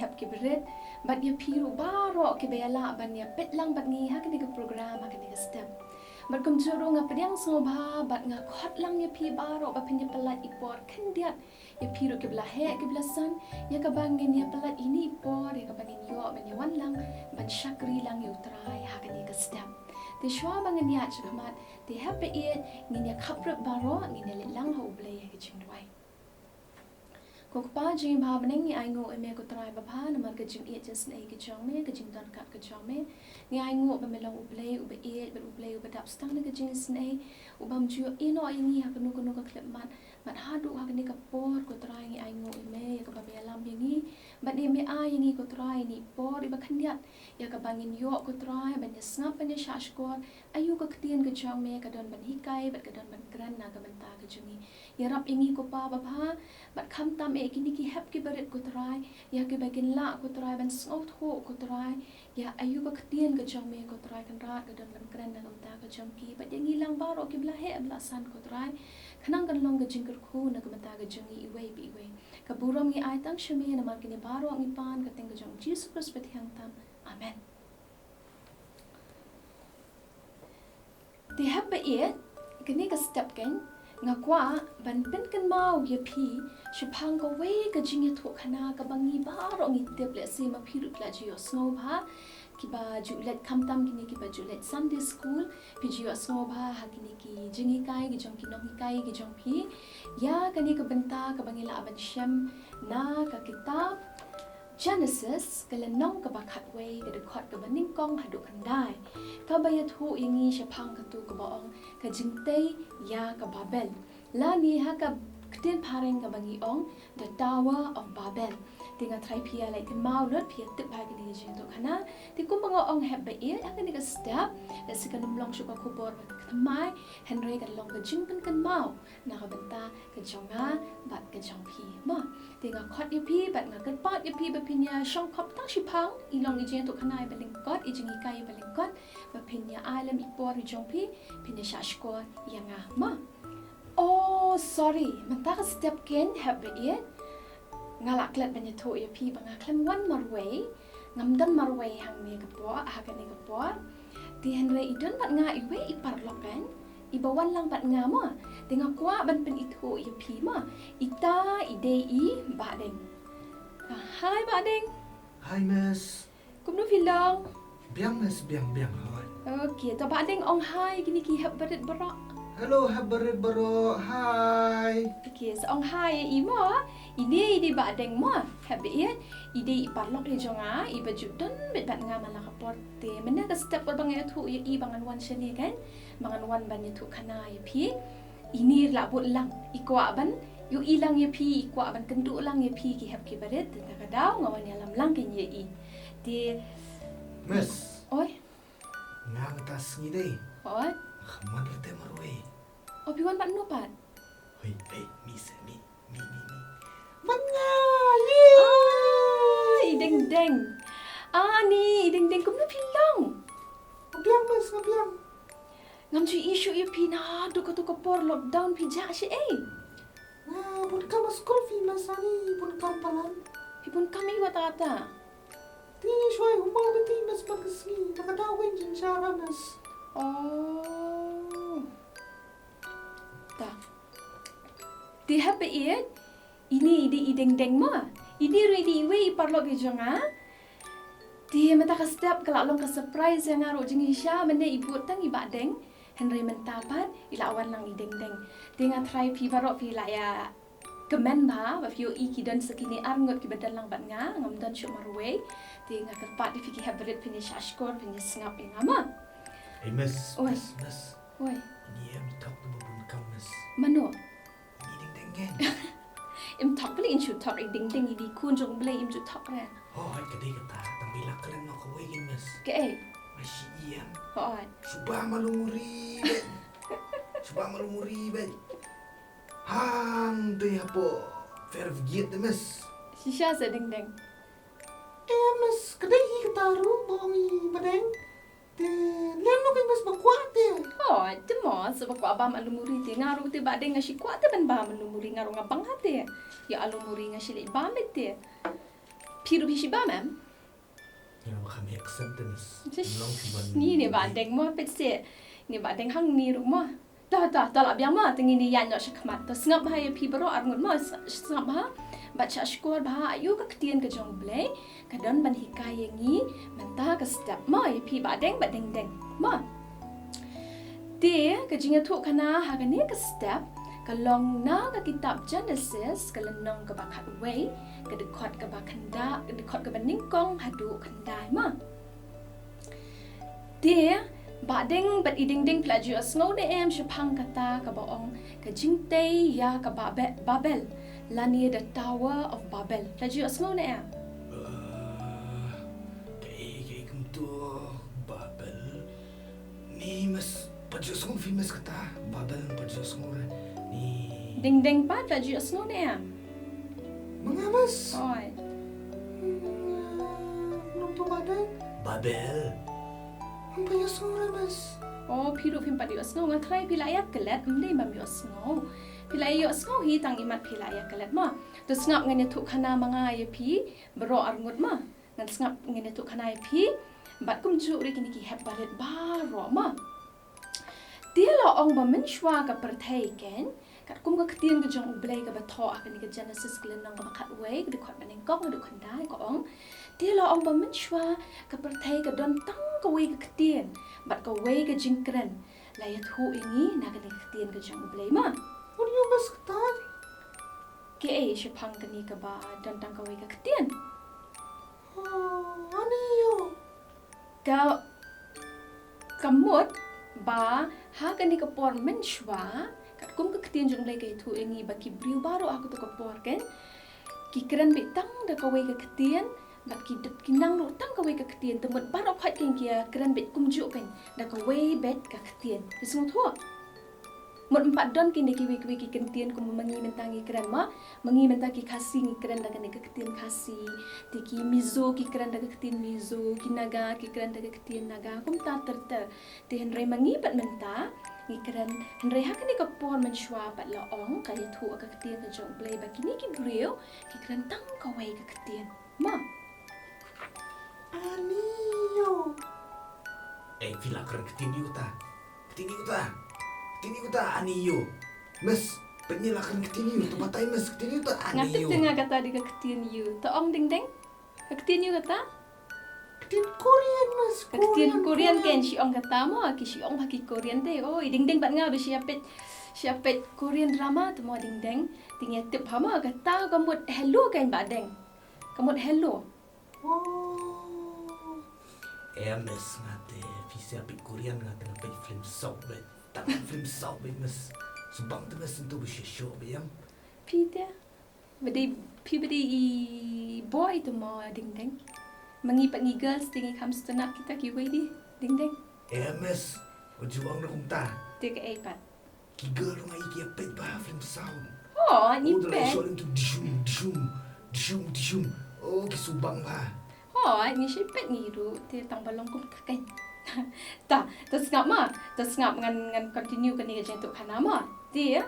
hap ki berit bat ya piru baro ki bela ban ya petlang bat ngi ha kini ke program ha kini ke step bat kum juru nga pediang sngewbha bat nga khot lang ya pi baro ba pinya pelat ipor kendiat ya piru ki belah he ki belah san ya ka bangin ya pelat ini ipor ya ka bangin yo ban ya wanlang ban syakri lang yu trai ha kini ke step ti shwa bangin ya chakmat ti hap be it ngin ya khaprap baro ngin ya lang ho blei ya ki chingdwai ko pa jing bha baneng ni ai ngo eme ko trai ba pha namar ka jing e just nei ka jong me ka jing dan kat ka jong me ni ai ngo ba melong u blei u ba e ba u blei u ba dap stang na ka jing snei u bam ju ino ai ni ha ka nu ka klep mat ha du ha ni ka por ko trai ni ai ngo eme ka ba be lam bi ni ba ni me ai ni ko trai ni por i ba khandiat ya ka bangin yo ko trai ban ya snap ban ya shash ko ayu ka ktien ka jong me ka don ban hi kai ba ka don ban gran na ka ban ta ka jungi ya rap ingi ko pa ba pha bat khamtam e kini ki hap ki barit ko trai ya ki bagin la ko trai ban sngewthuh ko trai ya ayu ka ktien ka jong me ko trai kan rat ka don ban gran na ka ta ka jong ki bat ya ngilang baro ki bla he bla san ko trai khanang kan long ka jing kyrkhu na ka ta ka jungi i wei bi wei ka burom ni ai tang shme na mar kini baro ngi pan ka teng ka jong Jesus Christ bet hang tam amen ti hap ba e kini ka step kan nga kwa ban pen kan mau ye pi shphang ka we ka jing thu khana ka bangi baro ngi teple si ma phiru pla ji sngewbha kiba julet khamtam kini kiba julet Sunday school pi ji sngewbha ha kini ki jingi kai gi jong ki nong kai gi jong pi ya kani ka benta ka bangi la mynsiem na ka kitab Genesis kala nong ka bakhat we ka de khot ka baning kong hadu khandai ka ba ya thu ingi shphang ka tu ka baong ka jingtei ya ka Babel la ni ha ka ktien pareng ka bangi ong the Tower of Babel tinga trai pia lai kan mau lot pia tip ha kini je to khana ti kum bango ong heb ba e akani ka step la sikan long shu ka khubor mai henry kan long ka jing kan mau na ka benta ka jonga bat ka jong pi ma tinga khot ye pi bat nga kan pat ye pi ba pinya shong khop tang shi phang i long i je to khana ba ling kot i jingi kai ba ling kot ba pinya alam i por i jong pi pinya shashko yanga ma oh sorry mata ka step ken heb ba e ngalak let banya thu ya pi banga klem wan marway ngamdan marway hang ne ka po ha ka ne ka po ti henre idon bat nga iwe i parlok kan i bawan lang bat nga mo tinga kwa ban pen i thu ya pi ma ita ide i badeng hi badeng hi miss kumno filong biang miss biang hoi okay to badeng ong hi kini ki hab badet bro hello habarit baro hi okay so ong hi i mo ide badeng mo habi ide i parlok e jonga i baju don bet bat nga mala ka porte mena ka step ko bang thu i bangan wan shani kan bangan wan ban thu khana ya pi ini la bot lang i kwa ban yu ilang ya pi i kwa ban kendu lang ya pi ki hab ki baret ta ka daw ngawan ya lam lang kin ye i ti miss oi ngang tas ni dei oi khaman rete marwe obi wan ban no pat hoi mi Mangali! Ideng deng. Ni ideng deng kumno pilong. biang miss biang Ngam ju issue yu pina du ko por lockdown pija si bun kam school fee mas ani bun kam palan Pipun kami watata. ti shwai humang de ti mas pagsi nakadawin jin shara mas Oh. Ta. Di happy it? Ini ide ideng deng ma. Ini ready we parlok ge jonga. Di mata ka step kala long ka surprise yang aro jing isha mene ibu tang iba deng. Henry mentapat ila awan lang ideng deng. Tinga try pi barok pi la ya kemen ba ba fio iki dan sekini arngot ki badal lang bat nga ngam dan shu marwe. Tinga kerpat di fiki habrit finish ashkor finish ngap ingama. hey miss Oi. miss Oi, ini am talk to bun kam miss mano. ini ding gen Im talk beli in shoot talk ding ding di kun jong Blei im shoot talk ra. oh hai kadai kata tambila kalen no ko wegin miss Ke masih iam Hoi. Subah malumuri ben. Subah malumuri ben. Hang tu ya po. Vergiet de mes. Shisha sa ding ding. Mes kadai kataru bongi badeng. Te leno kan mes bakwate. Oh, te mo sa bakwa ba malumuri te ngaru te ba ding nga si kwate ban ba malumuri ngaru nga banghate. Ya alumuri nga sila ba te. piru pishiba mem. Ya kami aksen temes. Long kiban. Ni ni badeng mo petse. Ni badeng hang ni rumah. Dah la biang ma tengi ni yan yo shakmat. Ta sngap ha ya pi baro arngut mo sngap ha. Baca skor bah ayu ka ktien ka jong blei. Ka don ban hikaya ngi menta ka step ma ya pi badeng deng. Ma. Dia ka jingthmu kana ha ka ni ka step. Kalong na ka kitab Genesis kalenong ka bakat way ka dekot ka bakanda ka dekot ka baningkong hadu kandai ma dia badeng bat iding pelaju asngau ne em shapang kata ka baong ka jingtei ya ka babel lani the tower of babel pelaju asngau ne em Kay kumto babel ni mas pajus ngong famous kata babel pajus ngong ni ding pa pelaju asngau ne em mga mas oi nung to babel ang pajus ngong mas oh piru pim padi asngau ngatrai pilaya kelet mdei mam yo asngau pilaya yo asngau hi tang imat pilaya kelet ma to sngap ngane tu khana manga ya pi bro arngut ma ngan sngap ngane tu khana ya pi bat kum ju ri kini ki hep balet ba ro ma dia lo ong ba men shwa ka perthai ken kat kum ka ktien ka jong blei ka batho a kani ka Genesis klenong ka bakat way ka dekot baning kong ka dekot dai ko ong dia lo ong ba men shwa ka perthai ka don tang ka way ka ktien bat ka way ka jingkren la ya thu ingi na ka ktien ka jong blei ma what you mas kata ke e shapang kani ka ba don tang ka way ka ktien ani yo ka kamut ba ha kani ka por men shwa kat kum ka ktien jong blei ka thu ingi ba ki briu baro aku to ka por ken ki kren be tang da ka way ka ktien bat ki dep ki nang ro tang ka way ka ktien temut baro khat ken kia kren be kum ju ken da ka way bet ka ktien isung tho mut empat don kini ki way ki ktien kum mangi mentangi kren ma mangi mentangi kasi ngi kren da ka ktien kasi ti ki mizo ki kren da ka ktien mizo ki naga ki kren da ka ktien naga kum ta ter ti henre mangi bat menta ngi kren henre ha kani ka por men shwa bat la ong ka ya thu ka ktien ka jong blei ba kini ki brio ki kren tang ka way ka ktien ma ani yo fila keren ketini uta ani yo mas penyilakan ketini tu batai mas ketini uta ani ngatik yo tengah kata di ka ktien yu ta ong ding ding ka ktien yu kata ketin Korean mas ka ktien Korean ken si ong kata mo ki si ong bagi Korean te oh ding ding bat nga ba siapet Korean drama tu mo ding ding tingnya tip hama kata kamut hello ken ba ding kamut hello mas ngate visa pit Korean ngate ngapit film sok bet tak film sok bet mas subang tu mas untuk bershow bayam Peter bedi i boy tu mo ding ding mengipat ni girls tinggi kam stand kita ki way di ding ding mas ujuang na kumta tik iPad ki girl ngai ki apet ba film sound oh ni the pet show into dishum oh ki subang ba oh ni si pet ni ru te tang balong kum kakai ta ngap ngan continue kan ni ka jentuk khana ma dia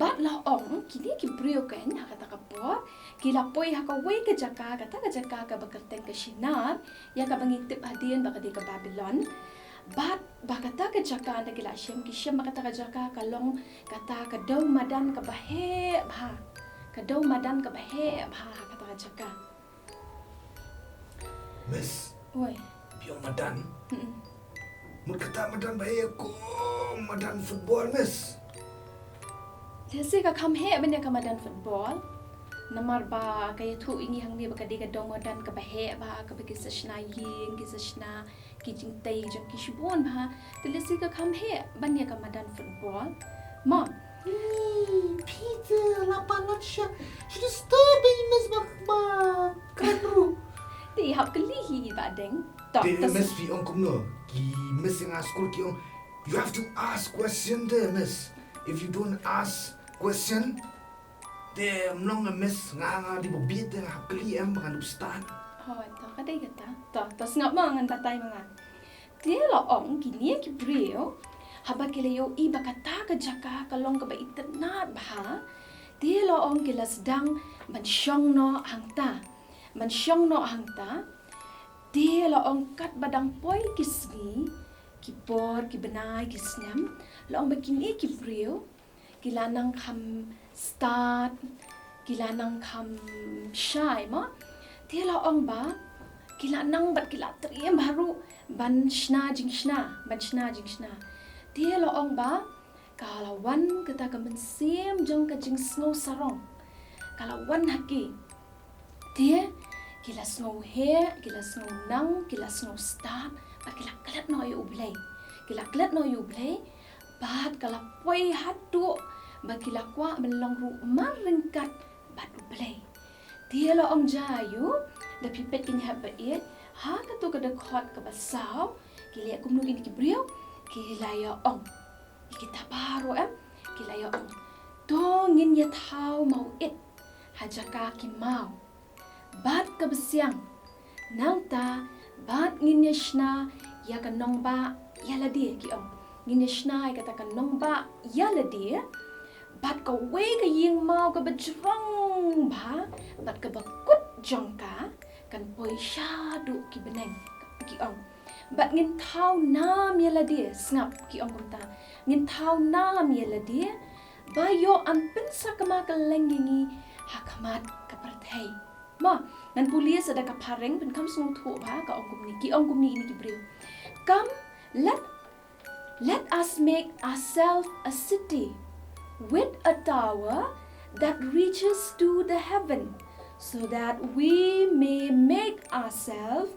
bat la ong kini ki brio kan ha kata kapor ki la poi ha ka way ka jaka ka bakalteng ka shinar ya ka bangitip hadien ba ka di ka Babylon bat ba kata ka jaka da kila shem ki shem ba kata ka jaka ka long kata ka daw madan ka bahe ba kata ka jaka mas oi biar madan mut kata madan bae ko madan football mas Jesse ka kam he benda ka madan football namar ba kaya thu ingi hang ni ba ka diga dong madan ka bahe ba ka bagi sashna ying ki sashna ki jingtai jong ki shibon ba telesi ka kam he banya ka madan football ma Peter lapangan siya disturbing mas ba kru ti hap kelihi ba deng tok They tas must be on kumno. Ki missing our school ki on. You have to ask question there, miss. If you don't ask question, there mlong a miss nga di bobit nga hakli am mga nubstan. oh to ka dai kata to tas ngap ma ngan batay mga ti lo ong kini ki brio haba kilayo iba kata ka jaka kalong ka ba itnat ba ti lo ong kilas dang man syong no hangta man syong no hang ta dia la ong kat badang poi kisni ki por ki benai ki snam la ong bakini ki brio ki lanang kham start ki lanang kham shai ma dia la ong ba ki lanang bat ki la triem baru ban shna jing shna dia la ong ba kalawan kita ka mynsiem jong ka jing snow sarong kalawan haki dia kila snow hair kila snow nang kila snow start bat kila klat no U Blei kila klat no U Blei bat kala poi hatu bat kila kwa melong ru maringkat bat U Blei dia la ong jayu da pipet kini ha ba it ha ka tu ka da khot ka basau kila kumno kini ki brio kila ya ong kita baru kila ya ong dongin ya tau mau it hajaka ki mau bat ka besiang nang ta bat ngin ya shna ya ka nong ba ya la dia ki ong ngin ya shna ya kata ka nong ba ya la dia bat ka we ka ying mau ka bajrong ba bat ka bakut jong ka kan poi shadu ki beneng ki ong bat ngin tau nam ya la dia ngap ki ong ta ngin tau nam ya la dia ba yo an pensa ka ma ka lengingi hakamat ka parthai ma nan pulis ada ka pareng pen kam sngewthuh ba ka ong kumni ini ki brio come let us make ourselves a city with a tower that reaches to the heaven so that we may make ourselves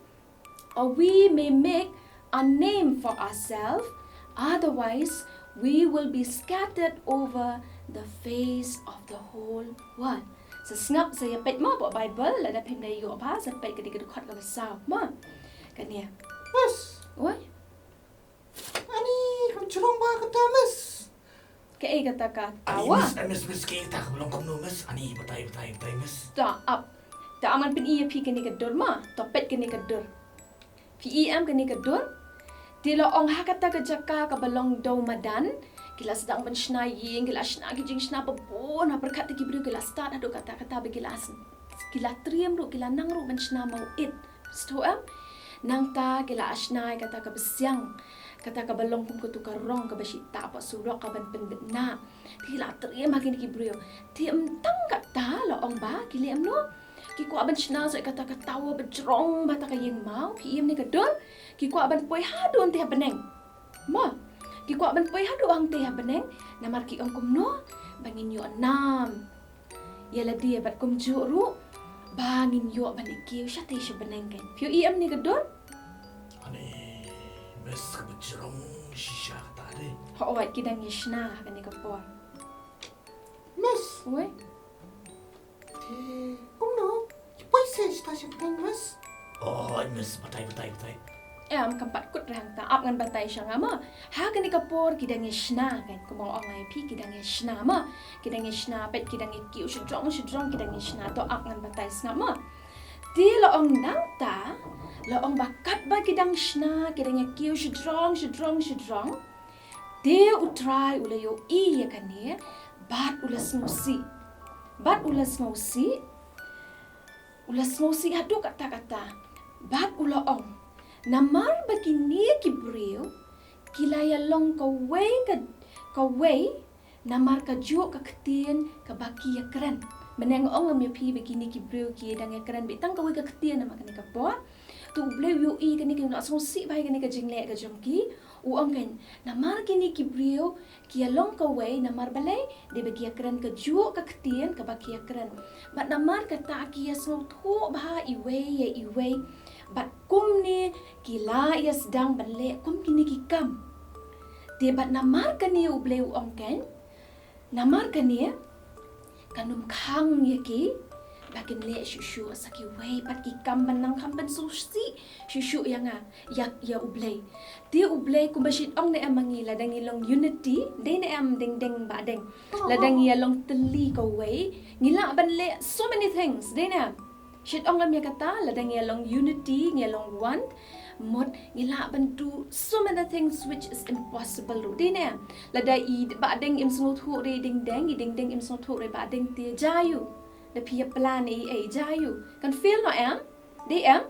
or we may make a name for ourselves otherwise we will be scattered over the face of the whole world sesngap saya pet ma bo Bible la da phim dai yo ba sa pet ka di ka khot ka basau ma kan ya Mas, oi ani kam chulong ba ka tamas. ke e kata ka Ani tawa mas ke ta belum kumno mas. Ani batai mas. ta up ta aman pin iya pi kan ni ka dur ma to pet kan ni ka dur pi em kan ni ka dur di lo ong ha kata ka jaka ka balong do madan kila sedang menshna ying kila shna ki jing shna babon ha berkat ki bru kila start adu kata begila kila triem ru kila nang ru menshna mau it sto nang ta kila ashna kata ka besiang kata ka balong kum kutu ka rong ka basita pa surok ka ban pen na kila triem ha ki bru ti tang kata lo ong ba kila no ki ko aban shna so kata ka tawa bejrong bata ka ying mau ki em ni ka dol ki ko aban poi hadon te beneng ma ki ko ban poi hadu ang te beneng namar ki ong kumno bangin yo nam ya la dia bat kum ju ru bangin yo ban ki sha te sha beneng kan piu em ni gadon Ani mas ka bajrong shisha ta de. ho wat ki dang yishna kan ni ka por Mas, oi kumno. Poi se sta sha mas. Oh, mas batai. em kampat kut rang ta ap ngan batai sha ngama ha kan ni ka por ki dang yishna kan ko mo ong ai pi ki dang yishna ma ki dang yishna pet ki dang ki shudrong ki dang yishna to ap ngan batai ngama di lo ong nang ta lo ong bakat ba ki dang shna ki dang ki shudrong de utrai ula yo I ya kan ni bat ula sngewsi adu kata bat ula ong namar bakini ki brio kilaya long ka way namar ka jo ka ktien ka baki ya kran meneng ong am pi bakini ki brio ki dang ya kran bitang ka way ka ktien nama kan ka por tu blei yo I kan ni na so si bai kan ni ka jingle ka jongki u ong kan namar kini ki brio ki ya long ka way namar balai de baki ya kran ka jo ka ktien ka baki ya kran bat namar ka ta ki ya sngewthuh ba iwe bat kum ni kila ia sedang balik kum kini kikam dia bat namar kani U Blei ong kan namar kani kanum khang ya ki bakin le shushu saki wei bat kikam banang kam ban susi shushu yang ya U Blei dia U Blei kum basit ong ne amangi ladang ilong unity de ne am ding ba ding ladang ia long teli ko wei ngila ban le so many things de ne shit ong lam ya kata ladang ya long unity ya long one mod ngila bantu so many things which is impossible ru dine ladai I ba deng im sngewthuh re ding deng im sngewthuh re ba deng te jayu the pia plan jayu kan feel no em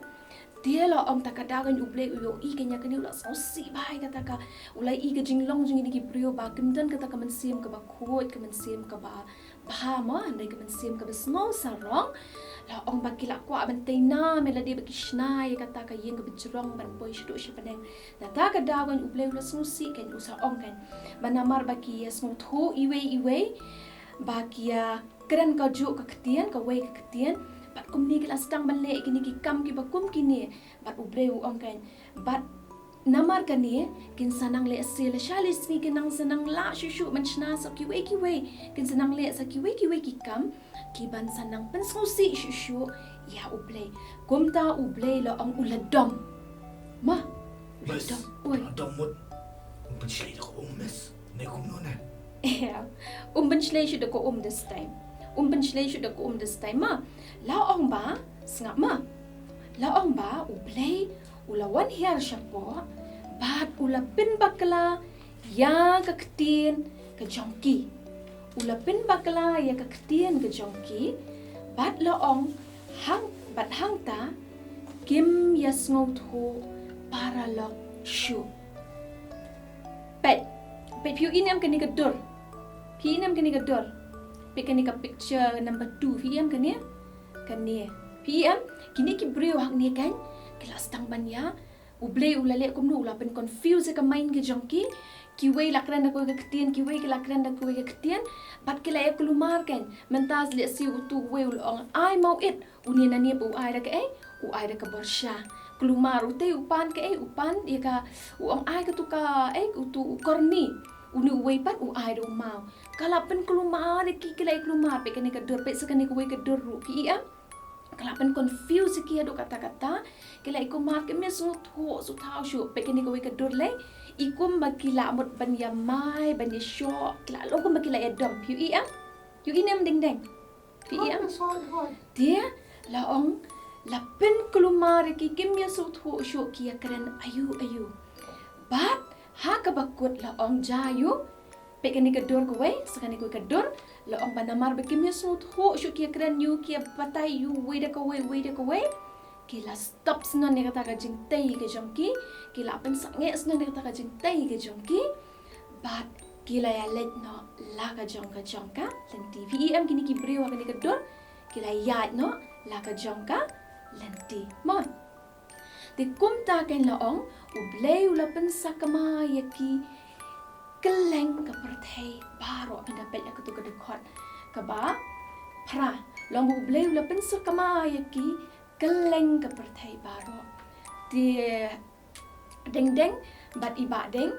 dia lo om takadagan U Blei uyo kanya kani ula sosi bai kata ka ulai ke jinglong jing ini brio ba kimdan kata ka mynsiem ka ba khot ka mynsiem ka ba ma andai ka mynsiem ka ba small sarong la om ba kila kwa ban taina meladi ba kishnai kata ka yeng ka bjrong ban boy shdo shipaneng na takadagan U Blei ula sosi kan usa om kan banamar ba ki sngewthuh iwe ba kia keren ka ju ka ktien ka wei ka ktien bat kumni kila stang bale kini ki kam ki bakum kini bat U Blei ong kan bat namar kani kin sanang le asile shalis ni kinang sanang la shushu manchna sa ki wei kin sanang le sa ki wei ki kam ki ban sanang pen sosi shushu ya U Blei kumta U Blei lo ong uladom ma Bas, oi damot. Pensilai ko mes. Ne kumno na. yeah benslei should ko this time benslei should ko this time ma la ong ba snga ma la ong ba U Blei ulawan hiar syapo bat ula pin bakla ya ka ktien ka jongki ula pin bakla ya ka ktien ka jongki bat la ong hang ta kim ya sngewthuh para lo shu pet piu inem kani ka dur pi inem kani ka dur pe kani ka picture number 2 pi em kani pi em kini ki brio hak ni kan kelas tang ban ya U Blei ulale kumno ula pen confuse ka main ke jongki ki wei lakran da ko ka ktien ki wei ka lakran da ko ka ktien bat ke la kulumar kan mentas le si utu wei ul ong ai mau it uni na ni bu ai da ka u ai da ka borsha kulumar ute upan ka upan dia ka u ong ai ka tu ka utu korni uni wei pat u ai do mau kala pen kulumar ki kelai kulumar pe kani ka dur pe sakani ko wei ka dur ru pi am kala pen confuse ki ado kata-kata kelai ko mar ke mes tho su thau shu pe kani ko wei ka dur le ikum bakila mot ban ya mai ban ya sho kala lo ko bakila ya dom pi am yu inem ding ding pi am dia la ong la pen kulumar ki kim ya su tho shu ki ya kren ayu bat ha ka bakut la ong jayu pe kani ka dur ko wei sakani ko ka dur la ong banamar be kim ya su tho shu ki ya kren yu ki ya patai yu wei da ko wei kila stop sno ne kata ka jing tai ke jongki kila pen sange sno ne kata ka jing tai ke jongki bat kila ya let no la ka jongka lenti vem kini ki brio ka ni ka dur kila ya no la ka jongka lenti mon de kumta ken la ong U Blei ula pen sakama yaki keleng ka perthai baro pinda pel ka tu ka dekhot ka ba phra long U Blei ula pen sakama yaki keleng ka perthai baro di deng bat iba deng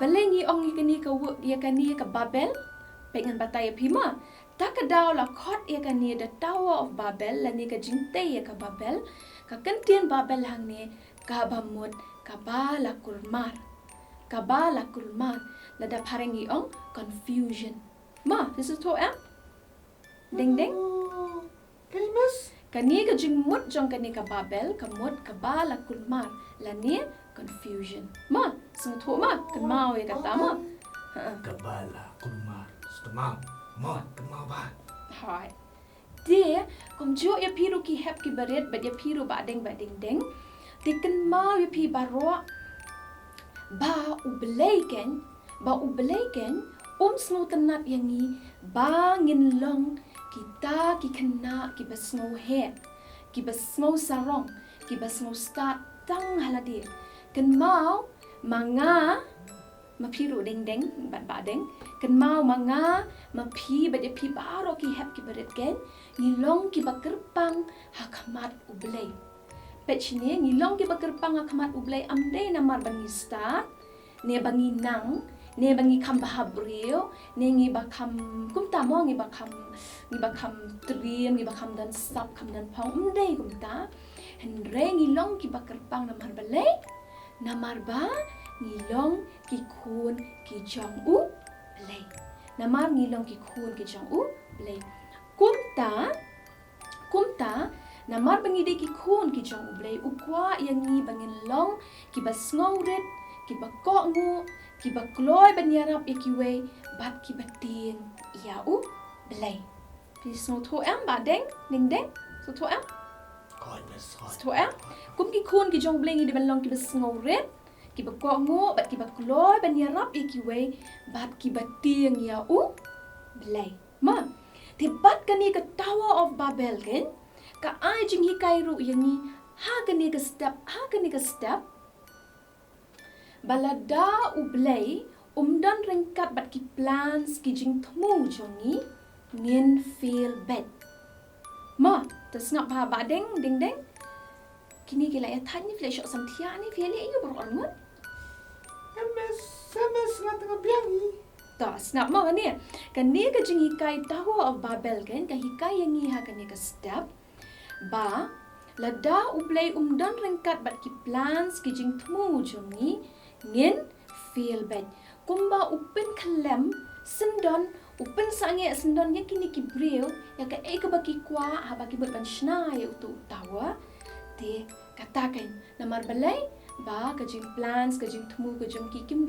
belengi ong ikani ka wo ya kani ka babel pengen batai phima takadaw la khot ya kani the tower of babel la ni ka jingte ya ka babel ka kantien babel hang ne ka bamut kaba la kulmar la da parengi ong confusion ma this is to deng Kalimas. kani ka jingmut jong kani ka babel kamut kaba la kulmar la ni confusion ma sung tho ma kan mau ya kata ma Kabala kulmar. Stama. Ma kama ba. hai dia kom jo ya piru ki hep ki baret ba ya piru ba deng tiken mau ya pi baro ba U Blei ken snow tanat yangi ba ngin long kita ki Khynnah ki basnow he ki basnow sarong ki basnow start tang haladi ken mau manga mapiru deng ba deng ken mau manga mapi ba de pi baro ki hep ki baret ken ngilong ki bakirpang hakamat U Blei pechine ngilong ki bakirpang hakamat U Blei amde namar bangi start ne bangi nang ne bangi kham bahabrio ne ngi bakam kumta mo ngi bakam triam ngi bakam dan sap kham dan pong umdei kumta henre ngilong ki bakirpang namar balai namar ba ngilong ki khun ki jong U Blei namar ngilong ki khun ki jong U Blei kumta namar bangi de ki khun ki jong U Blei ukwa yang ngi bangin long ki basngowret ki bakok ngu ki bakloi ban iarap ya ki wei bat ki batin ya U Blei pi sngewthuh em ba deng ding deng sngewthuh em Hoi miss, hoi. sngewthuh em kum ki khun ki jong blei ngi di ban long ki ba sngewret ki ba ko ngo bat ki ba kloi ban iarap ki wei bat ki ba tieng ya U Blei ma ti bat kani ka Tower of Babel ken ka ai jing hi kai ru yangi ha kani ka step balada U Blei dan ringkat bat ki plans ki jingthmu jongi ngin feel bad ma tasnap ba ba deng ding deng kini kila ya than ni fle shok sam thia ni fele yu bor ngot MS nga tengah biang ni. ta snap ma ni kani ka jing hikai Tower of Babel kan ka hikai yang ni ha kani ka step ba lada U Blei dan ringkat bat ki plans ki jingthmu jongi ngin feel bad kumba upin kalem sendon upin sange sendon ya kini ki bril ya ka ka baki kwa ha baki ber ban shna ya tu tawa te katakan namar balai ba ka jing plans ka jing thmu ka jing ki kim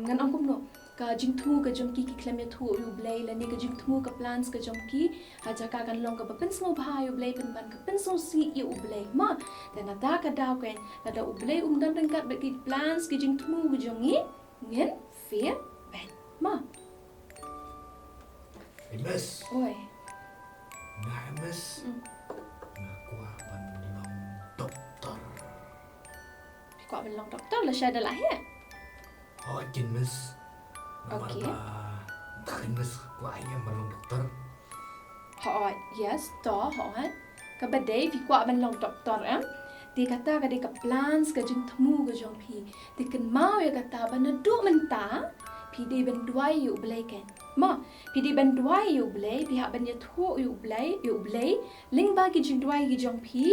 ngan ang kumno ka jing thmu ka jing ki klem ya thu U Blei la ni ka jing thmu ka plans ka jing ki ha jaka kan long ka pen sngewbha U Blei pen ban ka pen so si U Blei ma dan ada ka daw ken ada U Blei dan ringkat ba ki plans ka jing thmu ka jing ni ngin feel bad ma MS. oi Nga MS. Nga kuah ban long doktor. ko ban long doktor la sha da la he Hoi kin miss. Okay. Takin miss kuah ayam ban long doktor. Hoi, yes, to hoi. Ka badai pi kwa ban long doktor em. Ti kata ka de ka plans ka jingthmu ka jong pi. Ti kan mau ya kata ban du menta pi de ban duai U Blei ken. Ma, pi de ban duai U Blei pi ha ban ya thu U Blei ling ba ki jing duai ki jong pi.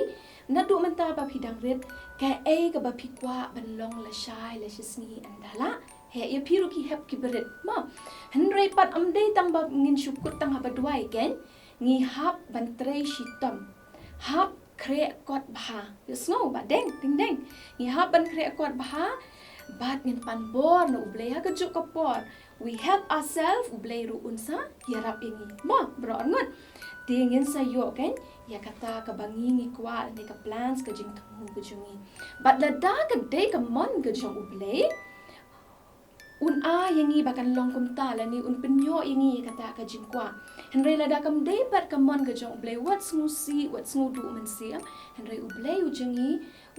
Na du menta ba pi dang ret ka ka ba pi kwa ban long la shai la shisni andala. He ya piru ki hep ki berit ma henry pat amdei tang ba ngin syukut tang ha baduai ken ngi hap ban trei shitam hap kre kot bha snow ba deng ding deng ngi hap ban kre kot bha bat ngin pan bor no U Blei ha ka juk ka por we help ourselves U Blei ru unsa iarap ini ma bro ngot tingin sa yo ken ya kata ka bangi ngi kwa ni ka plans ka jingthmu ka jungi bat la da ka dei ka mon ka jong U Blei un a yangi bakan long kum ta la ni un penyo yangi kata ka jingkwa henry la da kam dei pat kamon ka jong Blei what snu si what snu du mynsiem henry U Blei u jangi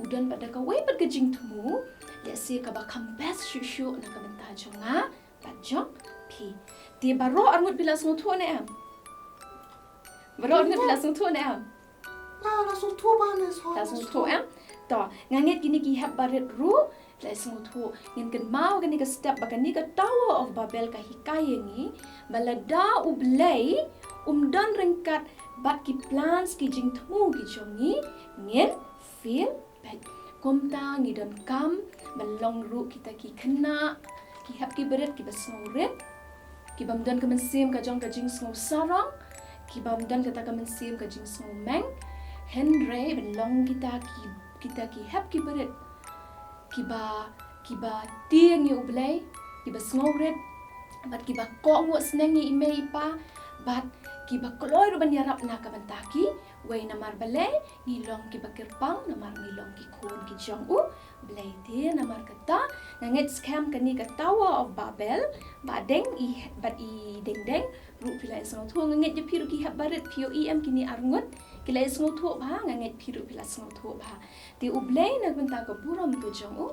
udan pada ka wei pat ka jingthmu le se ka ba kam best shu na ka menta jonga pat jong pi ti baro arngut bila sngewthuh ne am baro arngut bila sngewthuh ne am Langsung tua banes. la sngewthuh am to nganget kini ki hab baret ru la sngewthuh ngin kan mau kan ni ka step ba kan ni ka Tower of Babel ka hikai ngi balada U Blei dan ringkat bat ki plans ki jingthmu ki jongi ngin feel bad komta ngi dan kam balong ru kita ki Khynnah ki hab ki beret ki basngewret ki bamdan ka mynsiem ka jong ka jing sngw sarang ki bamdan kata ka mynsiem ka jing sngw meng henry balong kita ki hab ki beret kiba tieng U Blei kiba sngewret bat kiba ko ngot sneng ni ime pa bat kiba kloi ru ban iarap na ka bantaki wei namar balai ngilong kiba Kyrpang namar ngilong ki khun ki jong U Blei ti namar kata nganget scam kani ka Tower of Babel ba deng bat i deng deng ru pilai sngewthuh nganget je piru ki hab baret POEM kini arngut kilai sngewthuh ba nganget piru pila sngewthuh ba ti U Blei na banta ka buram ka jong U